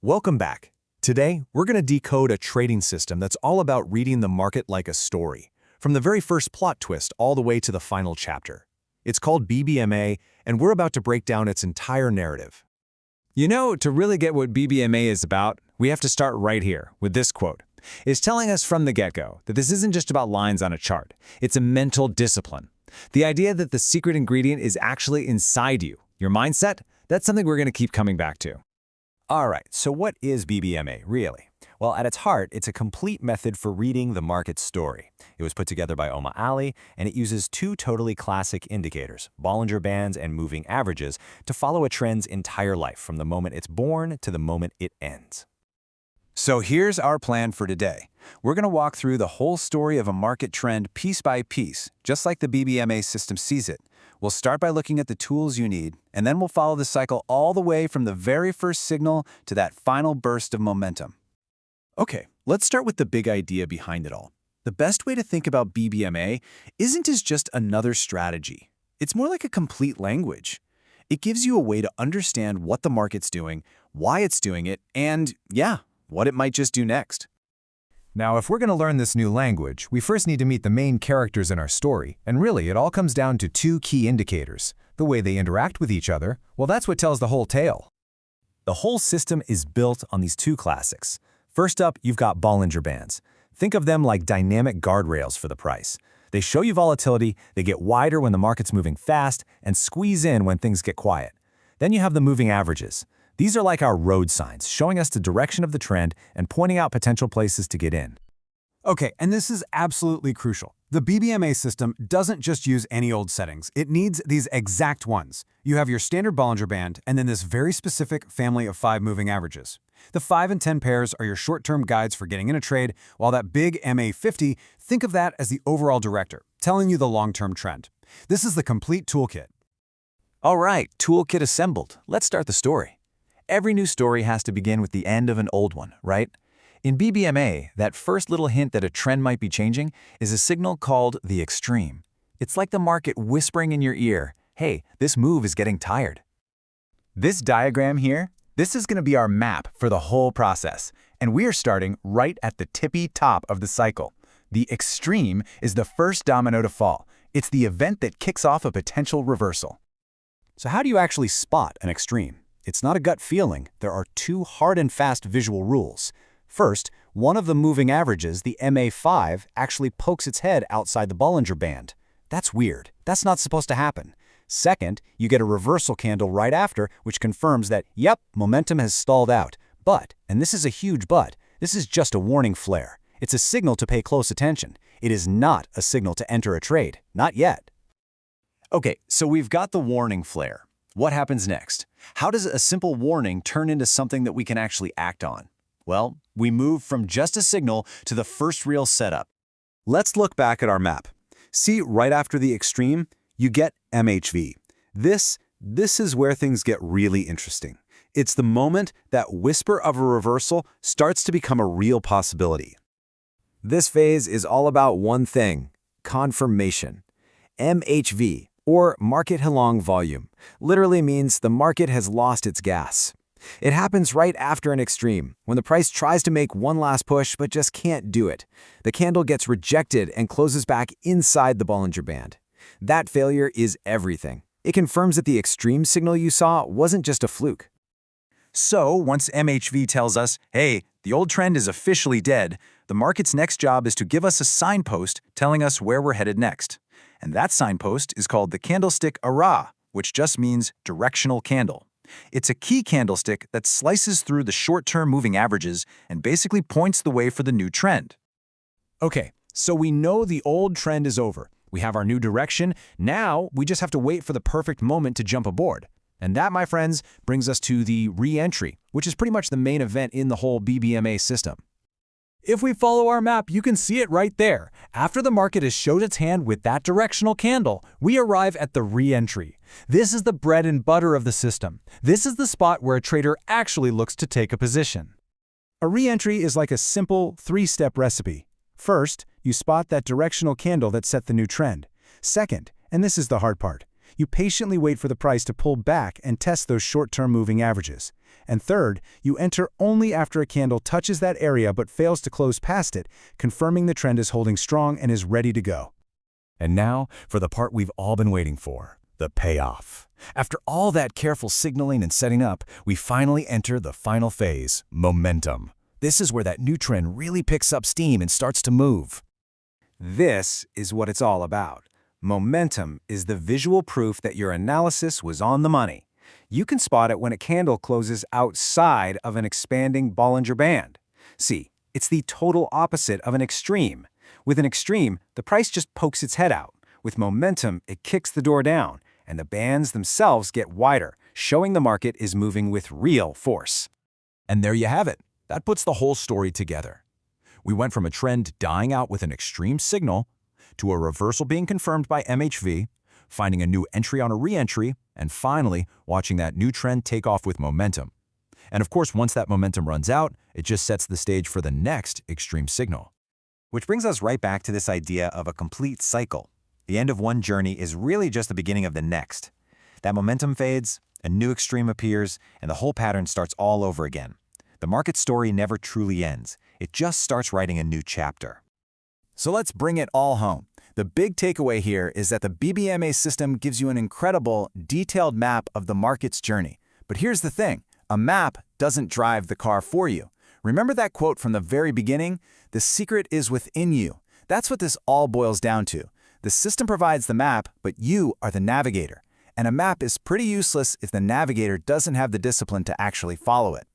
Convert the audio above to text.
Welcome back. Today, we're going to decode a trading system that's all about reading the market like a story, from the very first plot twist all the way to the final chapter. It's called BBMA, and we're about to break down its entire narrative. You know, to really get what BBMA is about, we have to start right here with this quote. It's telling us from the get-go that this isn't just about lines on a chart. It's a mental discipline. The idea that the secret ingredient is actually inside you, your mindset, that's something we're going to keep coming back to. All right, so what is BBMA, really? Well, at its heart, it's a complete method for reading the market story. It was put together by Omar Ali, and it uses two totally classic indicators, Bollinger Bands and moving averages, to follow a trend's entire life, from the moment it's born to the moment it ends. So here's our plan for today. We're going to walk through the whole story of a market trend piece by piece, just like the BBMA system sees it. We'll start by looking at the tools you need, and then we'll follow the cycle all the way from the very first signal to that final burst of momentum. Okay, let's start with the big idea behind it all. The best way to think about BBMA isn't as just another strategy. It's more like a complete language. It gives you a way to understand what the market's doing, why it's doing it, and, yeah, what it might just do next. Now, if we're going to learn this new language, we first need to meet the main characters in our story, and really, it all comes down to two key indicators. The way they interact with each other, well, that's what tells the whole tale. The whole system is built on these two classics. First up, you've got Bollinger Bands. Think of them like dynamic guardrails for the price. They show you volatility, they get wider when the market's moving fast, and squeeze in when things get quiet. Then you have the moving averages. These are like our road signs, showing us the direction of the trend and pointing out potential places to get in. Okay, and this is absolutely crucial. The BBMA system doesn't just use any old settings. It needs these exact ones. You have your standard Bollinger Band and then this very specific family of 5 moving averages. The 5 and 10 pairs are your short-term guides for getting in a trade, while that big MA50, think of that as the overall director, telling you the long-term trend. This is the complete toolkit. All right, toolkit assembled. Let's start the story. Every new story has to begin with the end of an old one, right? In BBMA, that first little hint that a trend might be changing is a signal called the extreme. It's like the market whispering in your ear, hey, this move is getting tired. This diagram here, this is going to be our map for the whole process, and we are starting right at the tippy top of the cycle. The extreme is the first domino to fall. It's the event that kicks off a potential reversal. So how do you actually spot an extreme? It's not a gut feeling. There are two hard and fast visual rules. First, one of the moving averages, the MA5, actually pokes its head outside the Bollinger Band. That's weird. That's not supposed to happen. Second, you get a reversal candle right after, which confirms that, yep, momentum has stalled out. But, and this is a huge but, this is just a warning flare. It's a signal to pay close attention. It is not a signal to enter a trade. Not yet. Okay, so we've got the warning flare. What happens next? How does a simple warning turn into something that we can actually act on? Well, we move from just a signal to the first real setup. Let's look back at our map. See, right after the extreme, you get MHV. This is where things get really interesting. It's the moment that whisper of a reversal starts to become a real possibility. This phase is all about one thing: confirmation. MHV, or Market Halong Volume, literally means the market has lost its gas. It happens right after an extreme, when the price tries to make one last push but just can't do it. The candle gets rejected and closes back inside the Bollinger Band. That failure is everything. It confirms that the extreme signal you saw wasn't just a fluke. So, once MHV tells us, hey, the old trend is officially dead, the market's next job is to give us a signpost telling us where we're headed next. And that signpost is called the candlestick ARA, which just means directional candle. It's a key candlestick that slices through the short-term moving averages and basically points the way for the new trend. Okay, so we know the old trend is over. We have our new direction. Now we just have to wait for the perfect moment to jump aboard. And that, my friends, brings us to the re-entry, which is pretty much the main event in the whole BBMA system. If we follow our map, you can see it right there. After the market has showed its hand with that directional candle, we arrive at the re-entry. This is the bread and butter of the system. This is the spot where a trader actually looks to take a position. A re-entry is like a simple 3-step recipe. First, you spot that directional candle that set the new trend. Second, and this is the hard part, You patiently wait for the price to pull back and test those short-term moving averages. And third, you enter only after a candle touches that area but fails to close past it, confirming the trend is holding strong and is ready to go. And now for the part we've all been waiting for, the payoff. After all that careful signaling and setting up, we finally enter the final phase, momentum. This is where that new trend really picks up steam and starts to move. This is what it's all about. Momentum is the visual proof that your analysis was on the money. You can spot it when a candle closes outside of an expanding Bollinger Band. See, it's the total opposite of an extreme. With an extreme, the price just pokes its head out. With momentum, it kicks the door down, and the bands themselves get wider, showing the market is moving with real force. And there you have it. That puts the whole story together. We went from a trend dying out with an extreme signal to a reversal being confirmed by MHV, finding a new entry on a re-entry, and finally watching that new trend take off with momentum. And of course, once that momentum runs out, it just sets the stage for the next extreme signal. Which brings us right back to this idea of a complete cycle. The end of one journey is really just the beginning of the next. That momentum fades, a new extreme appears, and the whole pattern starts all over again. The market story never truly ends. It just starts writing a new chapter. So let's bring it all home. The big takeaway here is that the BBMA system gives you an incredible, detailed map of the market's journey. But here's the thing, a map doesn't drive the car for you. Remember that quote from the very beginning? The secret is within you. That's what this all boils down to. The system provides the map, but you are the navigator. And a map is pretty useless if the navigator doesn't have the discipline to actually follow it.